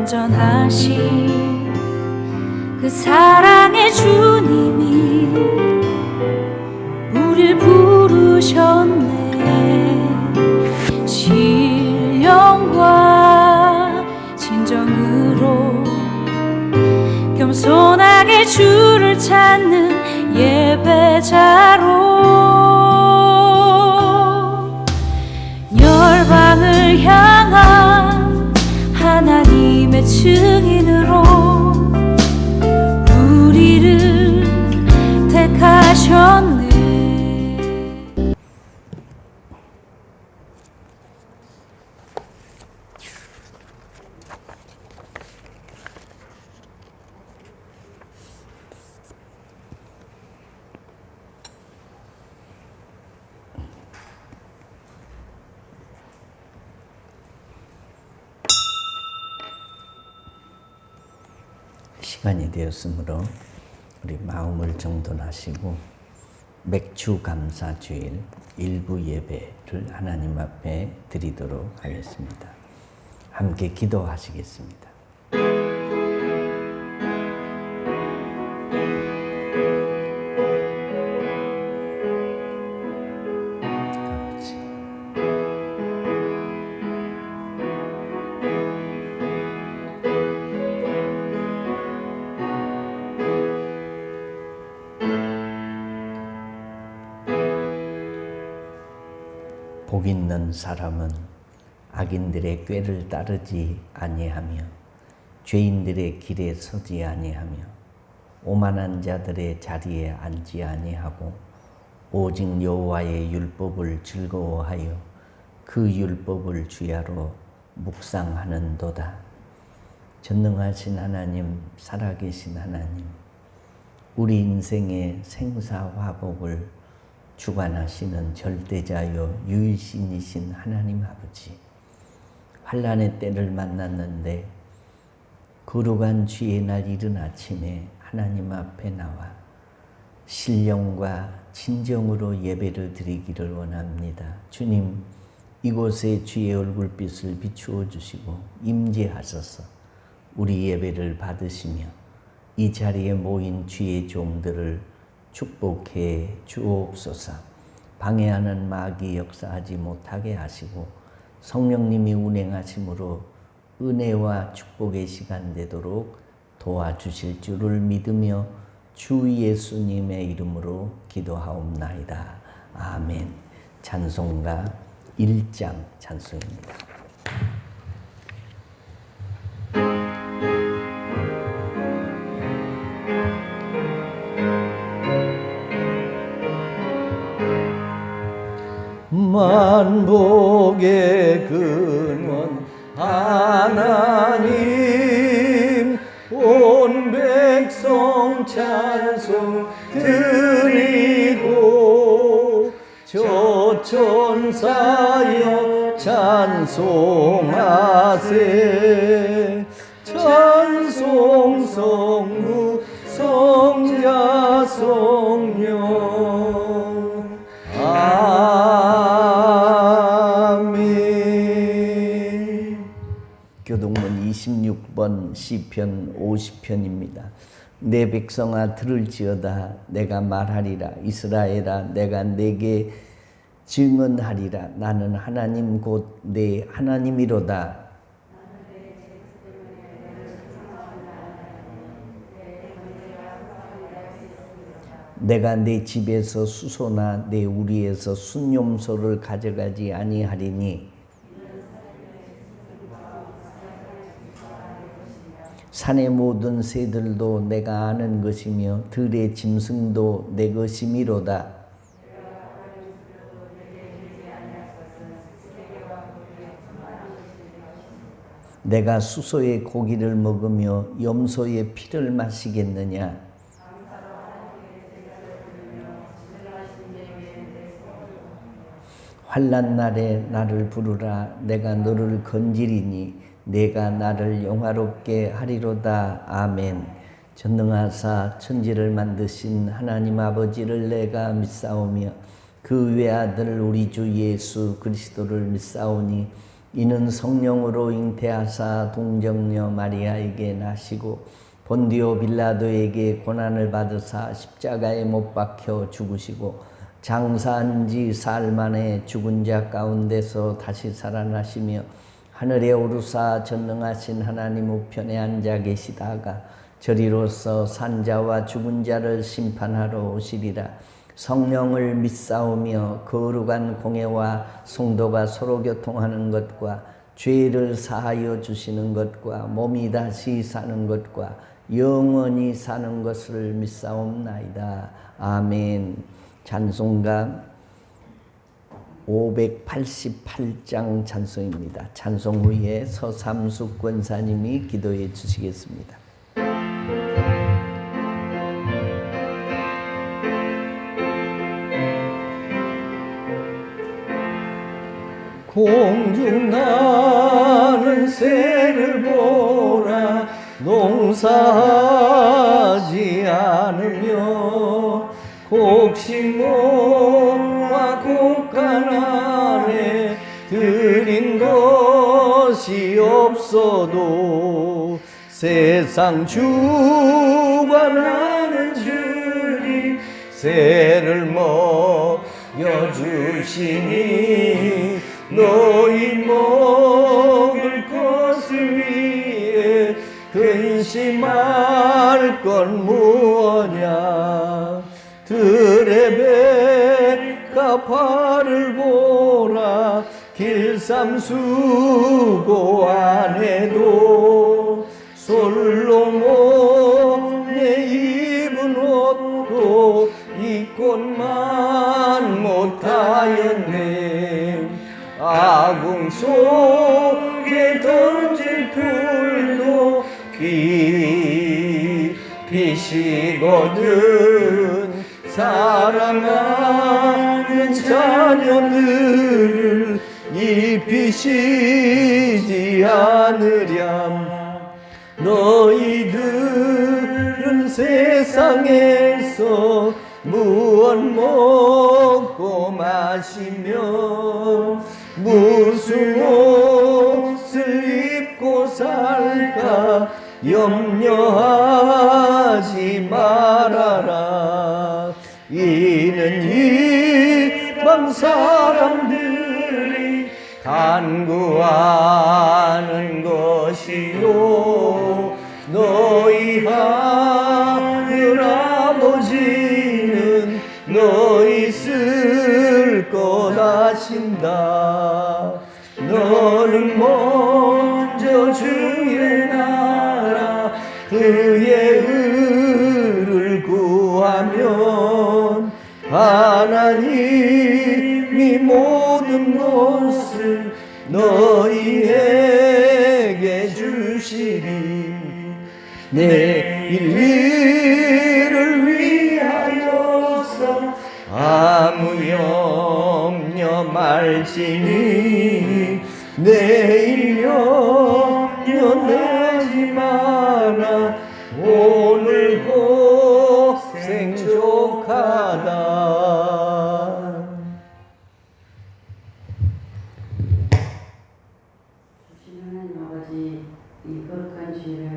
온전하신 그 사랑의 주님이 우릴 부르셨네. 신령과 진정으로 겸손하게 주를 찾는 예배자로 열방을 향한 하나님의 증인으로 우리를 택하셨네. 시간이 되었으므로 우리 마음을 정돈하시고 맥주 감사 주일 일부 예배를 하나님 앞에 드리도록 하겠습니다. 함께 기도하시겠습니다. 복 있는 사람은 악인들의 꾀를 따르지 아니하며 죄인들의 길에 서지 아니하며 오만한 자들의 자리에 앉지 아니하고 오직 여호와의 율법을 즐거워하여 그 율법을 주야로 묵상하는도다. 전능하신 하나님, 살아계신 하나님, 우리 인생의 생사화복을 주관하시는 절대자여 유일신이신 하나님 아버지, 환난의 때를 만났는데 거룩한 주의 날 이른 아침에 하나님 앞에 나와 신령과 진정으로 예배를 드리기를 원합니다. 주님, 이곳에 주의 얼굴빛을 비추어 주시고 임재하소서. 우리 예배를 받으시며 이 자리에 모인 주의 종들을 축복해 주옵소서. 방해하는 마귀 역사하지 못하게 하시고 성령님이 운행하심으로 은혜와 축복의 시간 되도록 도와주실 줄을 믿으며 주 예수님의 이름으로 기도하옵나이다. 아멘. 찬송가 1장 찬송입니다. 만복의 근원 하나님, 온 백성 찬송 드리고 저 천사여 찬송하세. 찬송 성부 성자 성령 교동문 26번 시편 50편입니다. 내 백성아 들을지어다. 내가 말하리라. 이스라엘아 내가 내게 증언하리라. 나는 하나님 곧 내 하나님이로다. 내가 내 집에서 수소나 내 우리에서 순념소를 가져가지 아니하리니 산의 모든 새들도 내가 아는 것이며 들의 짐승도 내 것이미로다. 내가 수소의 고기를 먹으며 염소의 피를 마시겠느냐. 환난 날에 나를 부르라. 내가 너를 건지리니 내가 나를 영화롭게 하리로다. 아멘. 전능하사 천지를 만드신 하나님 아버지를 내가 믿사오며 그 외아들 우리 주 예수 그리스도를 믿사오니 이는 성령으로 잉태하사 동정녀 마리아에게 나시고 본디오 빌라도에게 고난을 받으사 십자가에 못 박혀 죽으시고 장사한 지 사흘 만에 죽은 자 가운데서 다시 살아나시며 하늘에 오르사 전능하신 하나님 우편에 앉아 계시다가 저리로서 산자와 죽은 자를 심판하러 오시리라. 성령을 믿사오며 거룩한 공예와 성도가 서로 교통하는 것과 죄를 사하여 주시는 것과 몸이 다시 사는 것과 영원히 사는 것을 믿사옵나이다. 아멘. 찬송가 588장 찬송입니다. 찬송 후에 서삼숙 권사님이 기도해 주시겠습니다. 공중 나는 새를 보라 농사하지 않으며 곡식모와 곡간 안에 들인 것이 없어도 세상 주관하는 주님 새를 먹여주시니 너희 먹을 것을 위해 근심할 건 무엇냐 들의 백합화를 보라 길삼수고 안에도 솔로몬의 입은 옷도 입고만 못하였네 아궁 속에 던질 풀도 빛이거든 사랑하는 자녀들을 입히시지 않으렴 너희들은 세상에서 무엇 먹고 마시며 무슨 옷을 입고 살까 염려하지 말아라 이는 이방 사람들이 간구하는 것이요 너희 하늘 아버지는 너희 쓸 것 아신다 너는 먼저 주의 나라 그의 의를 구하면 하나님이 모든 것을 너희에게 주시리 내 일을 위하여서 아무 염려 말지니 내일 염려내지 마라 오늘 고생 족하다 하나님 아버지 이 거룩한 주일을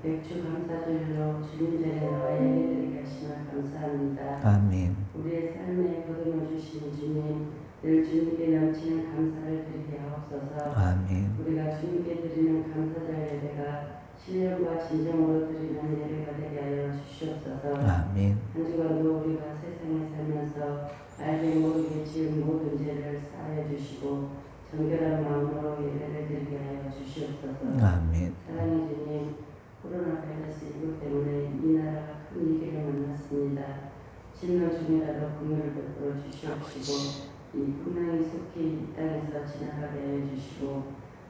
맥주 감사절로 주님 전에 나와 예배드리게 하시면 감사합니다. 아멘. 우리의 삶에 거듭여 주신 주님 늘 주님께 넘치는 감사를 드리게 하옵소서. 아멘. 우리가 주님께 드리는 감사절 예배가 신령과 진정으로 드리는 예배가 되게 하여 주시옵소서. 아멘. 한 주간도 우리가 세상에 살면서 알게 모르게 지은 모든 죄를 사하여 주시고 정결한 마음으로 예배를 드리게 하여 주시옵소서. 아멘. 사랑의 주님, 코로나 바이러스 19 때문에 이 나라가 큰 위기를 만났습니다. 진노 중이라도 긍휼을 베풀어 주시옵시고 이 풍랑이 속히 이 땅에서 지나가게 하여 주시고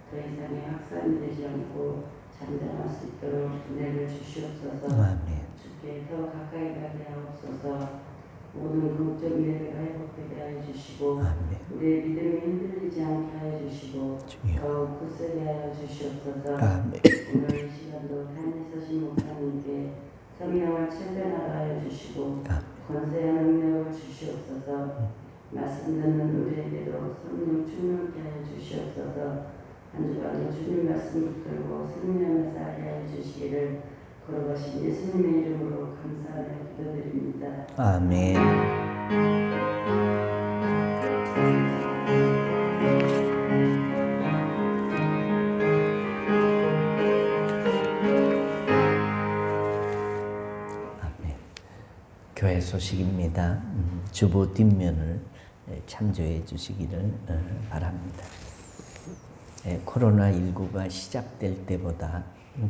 더 이상의 확산이 되지 않고 잠잠할 수 있도록 은혜를 주시옵소서. 아멘. 주께 더 가까이 가게 하옵소서. 모든 긍정 예배가 회복되게 하여 주시고 아멘. 우리의 믿음이 흔들리지 않게 하여 주시고 주여. 더욱 굳세게 하여 주시옵소서. 아멘. 오늘 이 시간도 단위 서신 목사님께 성령을 체면하게 하여 주시고 권세한 능력을 주시옵소서. 말씀 듣는 우리에게도 성령 충만케 하여 주시옵소서. 주시옵소서. 한 주간도 주님 말씀 붙들고 승리하며 살게 해 주시기를 걸어가신 예수님의 이름으로 감사하며 기도드립니다. 아멘. 교회 소식입니다. 주보 뒷면을 참조해 주시기를 바랍니다. 코로나19가 시작될 때보다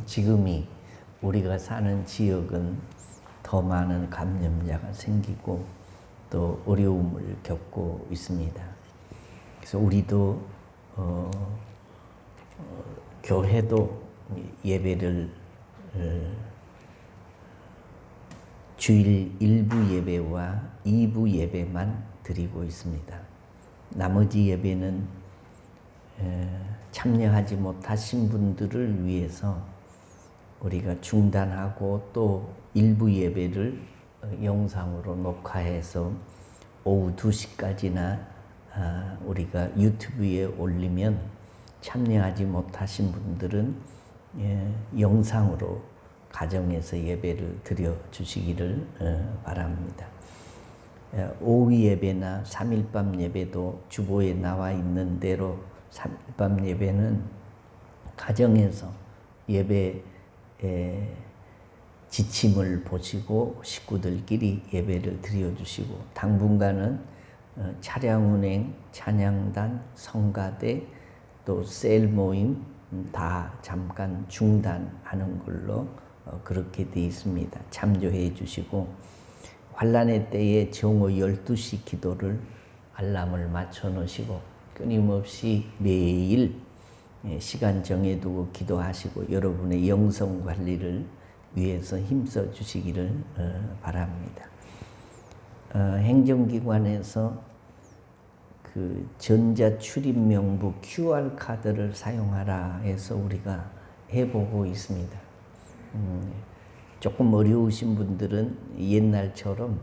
지금이 우리가 사는 지역은 더 많은 감염자가 생기고 또 어려움을 겪고 있습니다. 그래서 우리도 교회도 예배를 주일 1부 예배와 2부 예배만 드리고 있습니다. 나머지 예배는 참여하지 못하신 분들을 위해서 우리가 중단하고 또 일부 예배를 영상으로 녹화해서 오후 2시까지나 우리가 유튜브에 올리면 참여하지 못하신 분들은 영상으로 가정에서 예배를 드려 주시기를 바랍니다. 오후 예배나 3일밤 예배도 주보에 나와 있는 대로 3일밤 예배는 가정에서 예배 지침을 보시고 식구들끼리 예배를 드려 주시고 당분간은 차량 운행, 찬양단, 성가대 또 셀 모임 다 잠깐 중단하는 걸로 그렇게 되어 있습니다. 참조해 주시고 환난의 때에 정오 12시 기도를 알람을 맞춰 놓으시고 끊임없이 매일 시간 정해두고 기도하시고 여러분의 영성 관리를 위해서 힘써 주시기를 바랍니다. 행정기관에서 그 전자출입명부 QR카드를 사용하라 해서 우리가 해보고 있습니다. 조금 어려우신 분들은 옛날처럼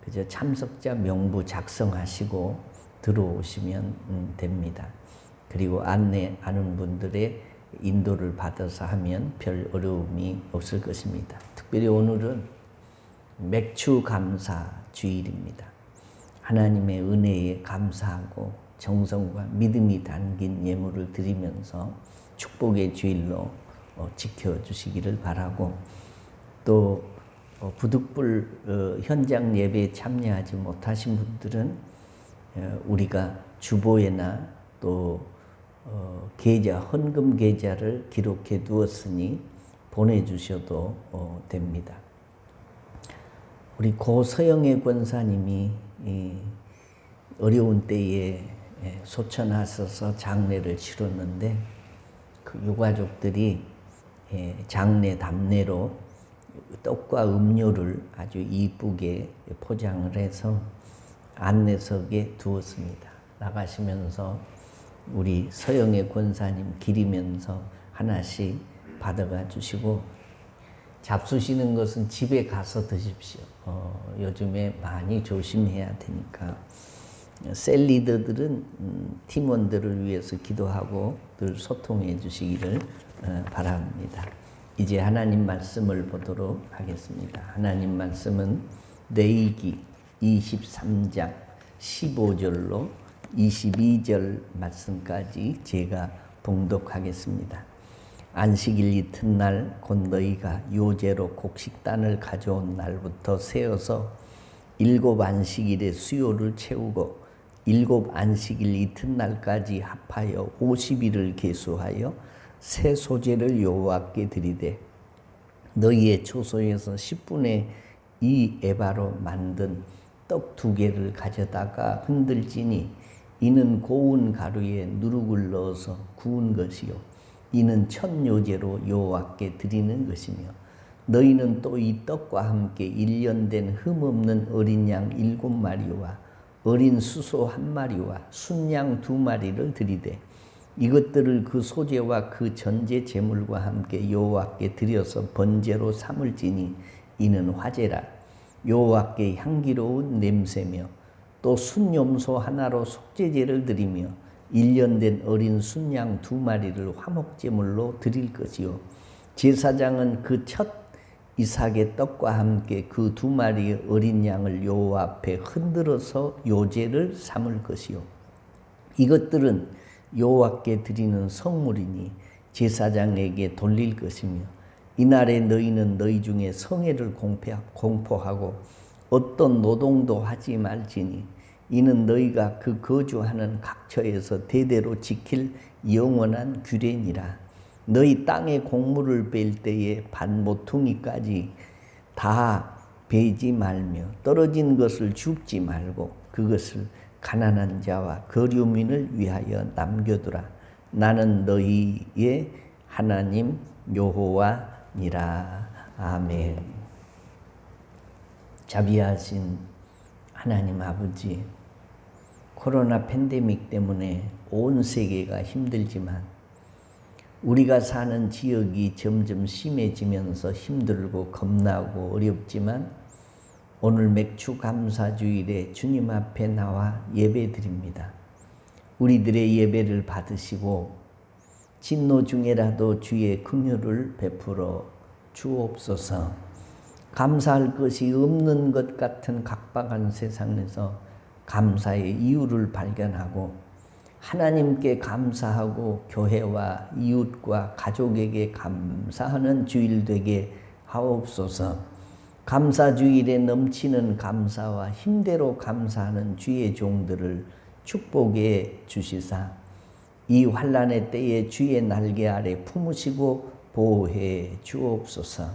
그저 참석자 명부 작성하시고 들어오시면 됩니다. 그리고 안내하는 분들의 인도를 받아서 하면 별 어려움이 없을 것입니다. 특별히 오늘은 맥주 감사 주일입니다. 하나님의 은혜에 감사하고 정성과 믿음이 담긴 예물을 드리면서 축복의 주일로 지켜주시기를 바라고 또 부득불 현장 예배에 참여하지 못하신 분들은 우리가 주보에나 또 계좌, 헌금 계좌를 기록해 두었으니 보내주셔도 됩니다. 우리 고 서영애 권사님이 어려운 때에 소천하셔서 장례를 치렀는데 그 유가족들이 장례 답례로 떡과 음료를 아주 이쁘게 포장을 해서 안내석에 두었습니다. 나가시면서 우리 서영애 권사님 기리면서 하나씩 받아가 주시고 잡수시는 것은 집에 가서 드십시오. 요즘에 많이 조심해야 되니까 셀리더들은 팀원들을 위해서 기도하고 늘 소통해 주시기를 바랍니다. 이제 하나님 말씀을 보도록 하겠습니다. 하나님 말씀은 레위기 23장 15절로 22절 말씀까지 제가 봉독하겠습니다. 안식일 이튿날 곧 너희가 요제로 곡식단을 가져온 날부터 세어서 7 안식일의 수요를 채우고 7 안식일 이튿날까지 합하여 50일을 계수하여 새 소제를 여호와께 드리되 너희의 초소에서 10분의 2 에바로 만든 떡 2개를 가져다가 흔들지니 이는 고운 가루에 누룩을 넣어서 구운 것이요 이는 첫 요제로 여호와께 드리는 것이며 너희는 또 이 떡과 함께 1년 된 흠없는 어린 양 7마리와 어린 수소 1마리와 순양 2마리를 드리되 이것들을 그 소제와 그 전제 제물과 함께 여호와께 드려서 번제로 삼을지니 이는 화제라 여호와께 향기로운 냄새며 또 순염소 하나로 속죄제를 드리며 1년 된 어린 순양 2마리를 화목제물로 드릴 것이요 제사장은 그 첫 이삭의 떡과 함께 그 2마리의 어린 양을 여호와 앞에 흔들어서 요제를 삼을 것이요 이것들은 여호와께 드리는 성물이니 제사장에게 돌릴 것이며 이날에 너희는 너희 중에 성회를 공포하고 어떤 노동도 하지 말지니 이는 너희가 그 거주하는 각처에서 대대로 지킬 영원한 규례니라. 너희 땅에 곡물을 벨 때에 반모퉁이까지 다 베지 말며 떨어진 것을 줍지 말고 그것을 가난한 자와 거류민을 위하여 남겨두라. 나는 너희의 하나님 여호와니라. 아멘. 자비하신 하나님 아버지, 코로나 팬데믹 때문에 온 세계가 힘들지만 우리가 사는 지역이 점점 심해지면서 힘들고 겁나고 어렵지만 오늘 맥주 감사주일에 주님 앞에 나와 예배드립니다. 우리들의 예배를 받으시고 진노 중에라도 주의 긍휼을 베풀어 주옵소서. 감사할 것이 없는 것 같은 각박한 세상에서 감사의 이유를 발견하고 하나님께 감사하고 교회와 이웃과 가족에게 감사하는 주일 되게 하옵소서. 감사주일에 넘치는 감사와 힘대로 감사하는 주의 종들을 축복해 주시사 이 환난의 때에 주의 날개 아래 품으시고 보호해 주옵소서.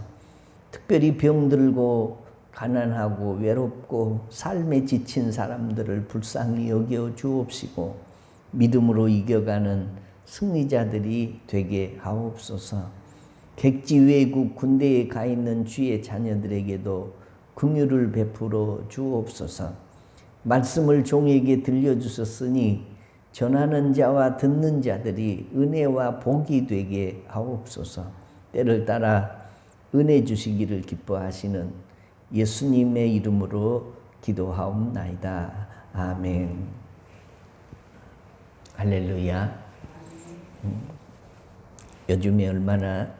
특별히 병들고 가난하고 외롭고 삶에 지친 사람들을 불쌍히 여겨 주옵시고 믿음으로 이겨가는 승리자들이 되게 하옵소서. 객지 외국 군대에 가 있는 주의 자녀들에게도 긍휼을 베풀어 주옵소서. 말씀을 종에게 들려주셨으니 전하는 자와 듣는 자들이 은혜와 복이 되게 하옵소서. 때를 따라 은혜 주시기를 기뻐하시는 예수님의 이름으로 기도하옵나이다. 아멘. 할렐루야. 요즘에 얼마나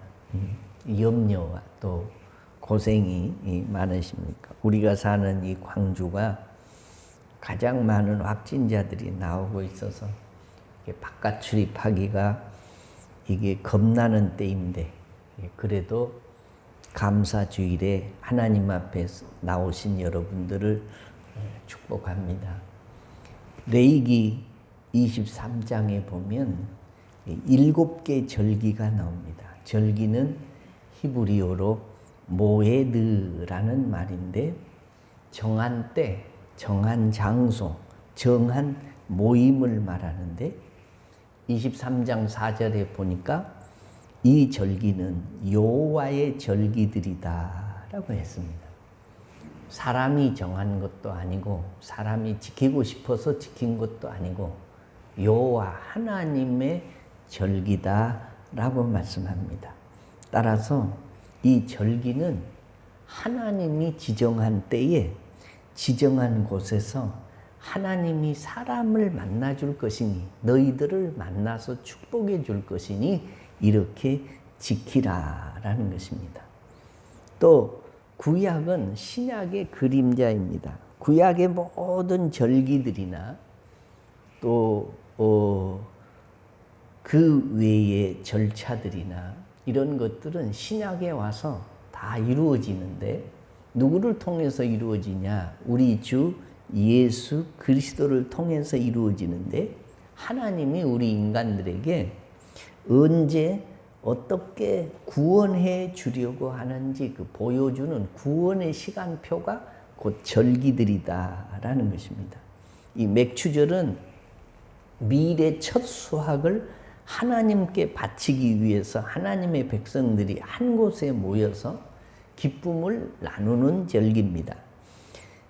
염려와 또 고생이 많으십니까? 우리가 사는 이 광주가 가장 많은 확진자들이 나오고 있어서 바깥 출입하기가 이게 겁나는 때인데 그래도 감사주일에 하나님 앞에 나오신 여러분들을 축복합니다. 레위기 23장에 보면 7개 절기가 나옵니다. 절기는 히브리어로 모에드라는 말인데 정한 때, 정한 장소, 정한 모임을 말하는데 23장 4절에 보니까 이 절기는 여호와의 절기들이다 라고 했습니다. 사람이 정한 것도 아니고 사람이 지키고 싶어서 지킨 것도 아니고 여호와 하나님의 절기다 라고 말씀합니다. 따라서 이 절기는 하나님이 지정한 때에 지정한 곳에서 하나님이 사람을 만나줄 것이니 너희들을 만나서 축복해 줄 것이니 이렇게 지키라라는 것입니다. 또 구약은 신약의 그림자입니다. 구약의 모든 절기들이나 또 그 외의 절차들이나 이런 것들은 신약에 와서 다 이루어지는데 누구를 통해서 이루어지냐? 우리 주 예수 그리스도를 통해서 이루어지는데 하나님이 우리 인간들에게 언제 어떻게 구원해 주려고 하는지 그 보여주는 구원의 시간표가 곧 절기들이다라는 것입니다. 이 맥추절은 미래 첫 수확을 하나님께 바치기 위해서 하나님의 백성들이 한 곳에 모여서 기쁨을 나누는 절기입니다.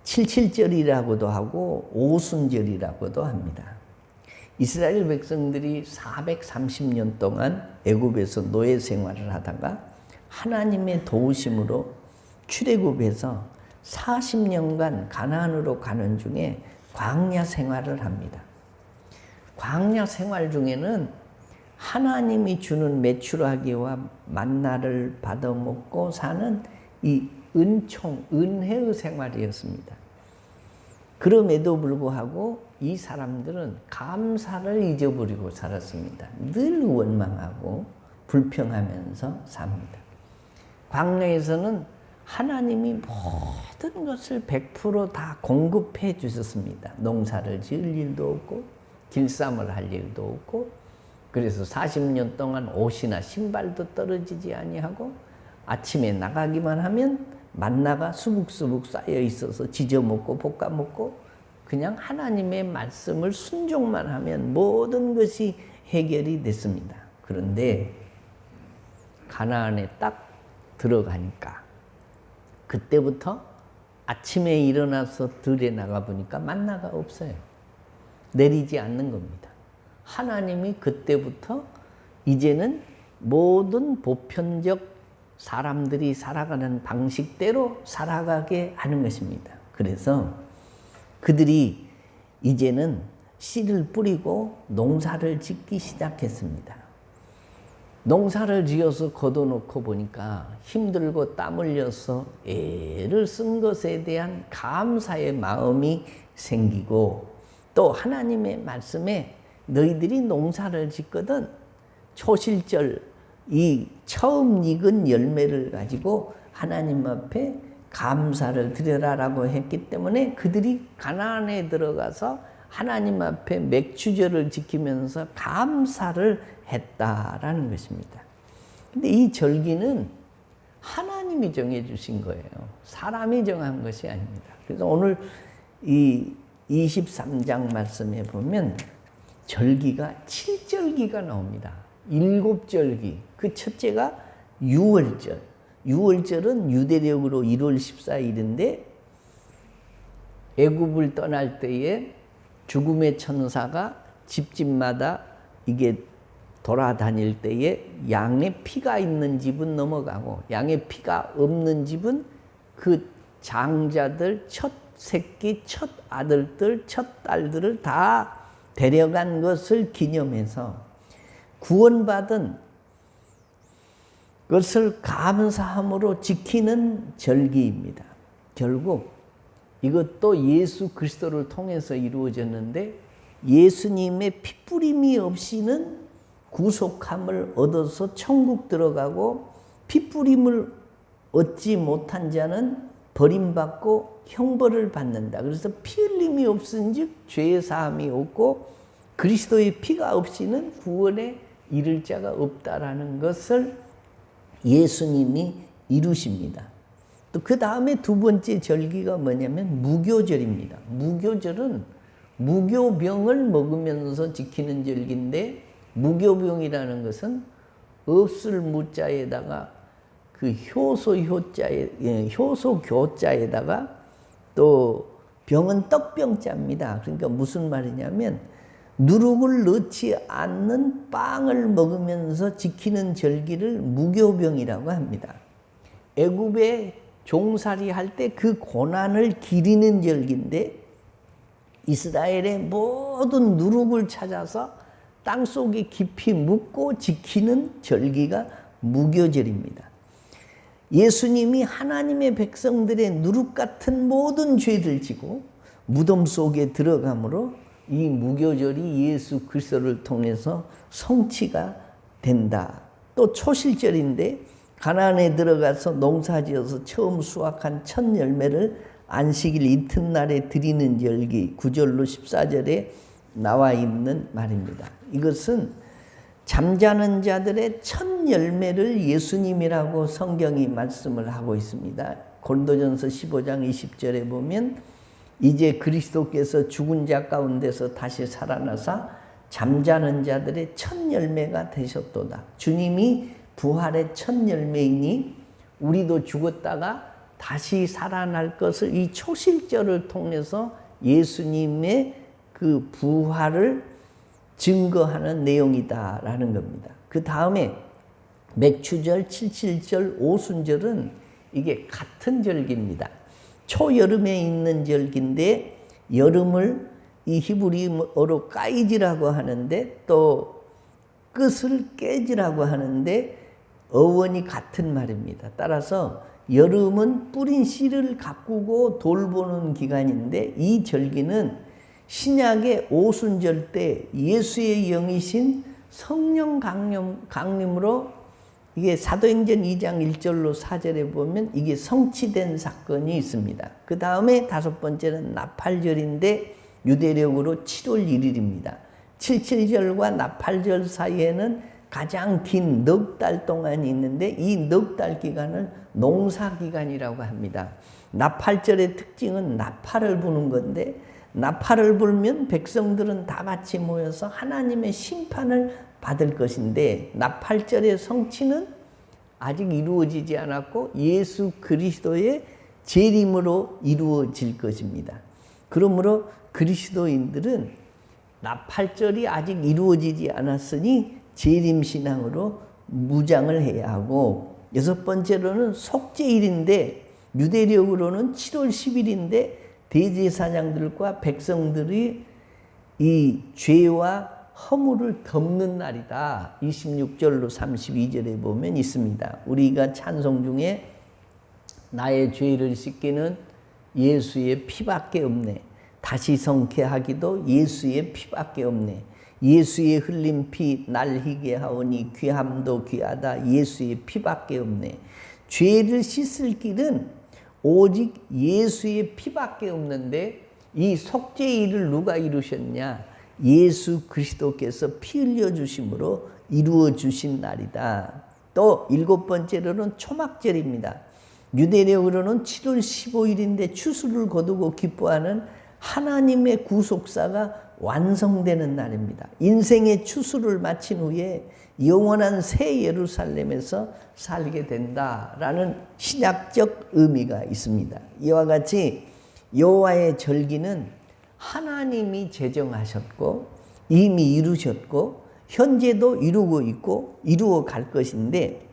77절이라고도 하고 오순절이라고도 합니다. 이스라엘 백성들이 430년 동안 애굽에서 노예 생활을 하다가 하나님의 도우심으로 출애굽해서 40년간 가나안으로 가는 중에 광야 생활을 합니다. 광야 생활 중에는 하나님이 주는 메추라기와 만나를 받아먹고 사는 이 은총, 은혜의 생활이었습니다. 그럼에도 불구하고 이 사람들은 감사를 잊어버리고 살았습니다. 늘 원망하고 불평하면서 삽니다. 광야에서는 하나님이 모든 것을 100% 다 공급해 주셨습니다. 농사를 지을 일도 없고 길쌈을 할 일도 없고, 그래서 40년 동안 옷이나 신발도 떨어지지 아니하고 아침에 나가기만 하면 만나가 수북수북 쌓여 있어서 지져 먹고 볶아 먹고, 그냥 하나님의 말씀을 순종만 하면 모든 것이 해결이 됐습니다. 그런데 가나안에 딱 들어가니까 그때부터 아침에 일어나서 들에 나가 보니까 만나가 없어요. 내리지 않는 겁니다. 하나님이 그때부터 이제는 모든 보편적 사람들이 살아가는 방식대로 살아가게 하는 것입니다. 그래서 그들이 이제는 씨를 뿌리고 농사를 짓기 시작했습니다. 농사를 지어서 걷어놓고 보니까 힘들고 땀 흘려서 애를 쓴 것에 대한 감사의 마음이 생기고, 또 하나님의 말씀에 너희들이 농사를 짓거든 초실절 이 처음 익은 열매를 가지고 하나님 앞에 감사를 드려라라고 했기 때문에 그들이 가나안에 들어가서 하나님 앞에 맥추절을 지키면서 감사를 했다라는 것입니다. 근데 이 절기는 하나님이 정해 주신 거예요. 사람이 정한 것이 아닙니다. 그래서 오늘 이 23장 말씀에 보면 절기가 7절기가 나옵니다. 7절기. 그 첫째가 유월절. 유월절은 유대력으로 1월 14일인데 애굽을 떠날 때에 죽음의 천사가 집집마다 이게 돌아다닐 때에 양의 피가 있는 집은 넘어가고 양의 피가 없는 집은 그 장자들, 첫 새끼, 첫 아들들, 첫 딸들을 다 데려간 것을 기념해서 구원받은 것을 감사함으로 지키는 절기입니다. 결국 이것도 예수 그리스도를 통해서 이루어졌는데 예수님의 피뿌림이 없이는 구속함을 얻어서 천국 들어가고 피뿌림을 얻지 못한 자는 버림받고 형벌을 받는다. 그래서 피 흘림이 없은즉 죄의 사함이 없고 그리스도의 피가 없이는 구원에 이를 자가 없다라는 것을 예수님이 이루십니다. 또 그 다음에 두 번째 절기가 뭐냐면 무교절입니다. 무교절은 무교병을 먹으면서 지키는 절기인데, 무교병이라는 것은 없을 무자에다가 그 효소교자에다가 또 병은 떡병자입니다. 그러니까 무슨 말이냐면 누룩을 넣지 않는 빵을 먹으면서 지키는 절기를 무교병이라고 합니다. 애굽에 종살이 할 때 그 고난을 기리는 절기인데 이스라엘의 모든 누룩을 찾아서 땅속에 깊이 묻고 지키는 절기가 무교절입니다. 예수님이 하나님의 백성들의 누룩 같은 모든 죄를 지고 무덤 속에 들어가므로 이 무교절이 예수 그리스도를 통해서 성취가 된다. 또 초실절인데 가나안에 들어가서 농사지어서 처음 수확한 첫 열매를 안식일 이튿날에 드리는 절기, 9절로 14절에 나와 있는 말입니다. 이것은 잠자는 자들의 첫 열매를 예수님이라고 성경이 말씀을 하고 있습니다. 고린도전서 15장 20절에 보면 이제 그리스도께서 죽은 자 가운데서 다시 살아나사 잠자는 자들의 첫 열매가 되셨도다. 주님이 부활의 첫 열매이니 우리도 죽었다가 다시 살아날 것을 이 초실절을 통해서 예수님의 그 부활을 증거하는 내용이다라는 겁니다. 그 다음에 맥추절, 칠칠절, 오순절은 이게 같은 절기입니다. 초여름에 있는 절기인데 여름을 이 히브리어로 까이지라고 하는데 또 끝을 깨지라고 하는데 어원이 같은 말입니다. 따라서 여름은 뿌린 씨를 가꾸고 돌보는 기간인데 이 절기는 신약의 오순절 때 예수의 영이신 성령 강림으로 이게 사도행전 2장 1절로 4절에 보면 이게 성취된 사건이 있습니다. 그 다음에 다섯 번째는 나팔절인데 유대력으로 7월 1일입니다. 77절과 나팔절 사이에는 가장 긴 넉 달 동안이 있는데 이 넉 달 기간을 농사기간이라고 합니다. 나팔절의 특징은 나팔을 부는 건데 나팔을 불면 백성들은 다 같이 모여서 하나님의 심판을 받을 것인데 나팔절의 성취는 아직 이루어지지 않았고 예수 그리스도의 재림으로 이루어질 것입니다. 그러므로 그리스도인들은 나팔절이 아직 이루어지지 않았으니 재림신앙으로 무장을 해야 하고 여섯 번째로는 속죄일인데 유대력으로는 7월 10일인데 대제사장들과 백성들이 이 죄와 허물을 덮는 날이다. 26절로 32절에 보면 있습니다. 우리가 찬송 중에 나의 죄를 씻기는 예수의 피밖에 없네. 다시 성케하기도 예수의 피밖에 없네. 예수의 흘린 피 날 희게 하오니 귀함도 귀하다. 예수의 피밖에 없네. 죄를 씻을 길은 오직 예수의 피밖에 없는데 이 속죄일을 누가 이루셨냐? 예수 그리스도께서 피 흘려 주심으로 이루어 주신 날이다. 또 일곱 번째로는 초막절입니다. 유대력으로는 7월 15일인데 추수를 거두고 기뻐하는 하나님의 구속사가 완성되는 날입니다. 인생의 추수를 마친 후에 영원한 새 예루살렘에서 살게 된다라는 신약적 의미가 있습니다. 이와 같이 여호와의 절기는 하나님이 제정하셨고 이미 이루셨고 현재도 이루고 있고 이루어 갈 것인데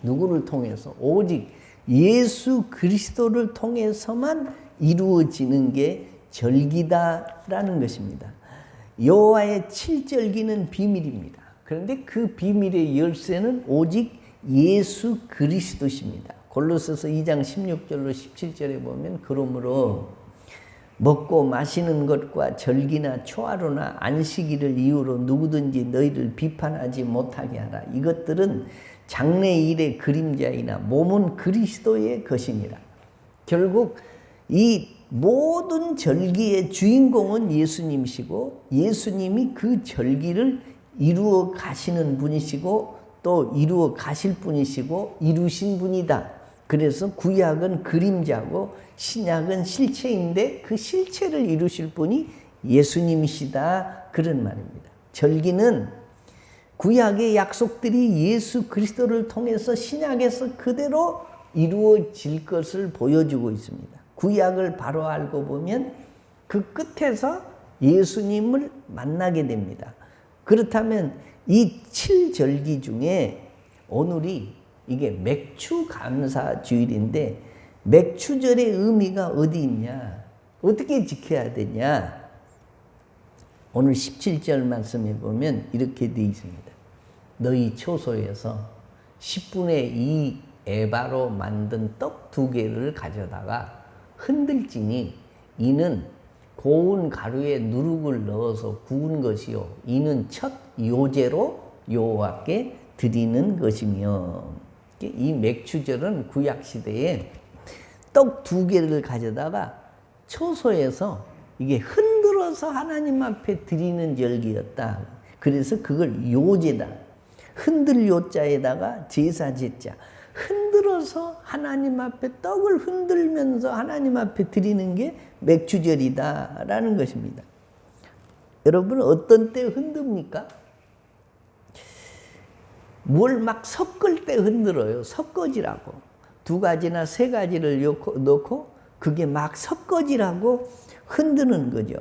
누구를 통해서? 오직 예수 그리스도를 통해서만 이루어지는 게 절기다라는 것입니다. 여호와의 칠절기는 비밀입니다. 그런데 그 비밀의 열쇠는 오직 예수 그리스도십니다. 골로새서 2장 16절로 17절에 보면 그러므로 먹고 마시는 것과 절기나 초하루나 안식일을 이유로 누구든지 너희를 비판하지 못하게 하라. 이것들은 장래일의 그림자이나 몸은 그리스도의 것이니라. 결국 이 모든 절기의 주인공은 예수님이시고 예수님이 그 절기를 이루어 가시는 분이시고 또 이루어 가실 분이시고 이루신 분이다. 그래서 구약은 그림자고 신약은 실체인데 그 실체를 이루실 분이 예수님이시다. 그런 말입니다. 절기는 구약의 약속들이 예수 그리스도를 통해서 신약에서 그대로 이루어질 것을 보여주고 있습니다. 구약을 바로 알고 보면 그 끝에서 예수님을 만나게 됩니다. 그렇다면 이 7절기 중에 오늘이 이게 맥추 감사 주일인데 맥추절의 의미가 어디 있냐? 어떻게 지켜야 되냐? 오늘 17절 말씀에 보면 이렇게 되어 있습니다. 너희 초소에서 10분의 2 에바로 만든 떡 2개를 가져다가 흔들지니 이는 고운 가루에 누룩을 넣어서 구운 것이요 이는 첫 요제로 여호와께 드리는 것이며 이 맥추절은 구약시대에 떡 2개를 가져다가 초소에서 이게 흔들어서 하나님 앞에 드리는 절기였다. 그래서 그걸 요제다. 흔들 요자에다가 제사 제자. 흔들어서 하나님 앞에 떡을 흔들면서 하나님 앞에 드리는 게 맥추절이다라는 것입니다. 여러분 어떤 때 흔듭니까? 뭘 막 섞을 때 흔들어요. 섞어지라고. 2가지나 3가지를 넣고 그게 막 섞어지라고 흔드는 거죠.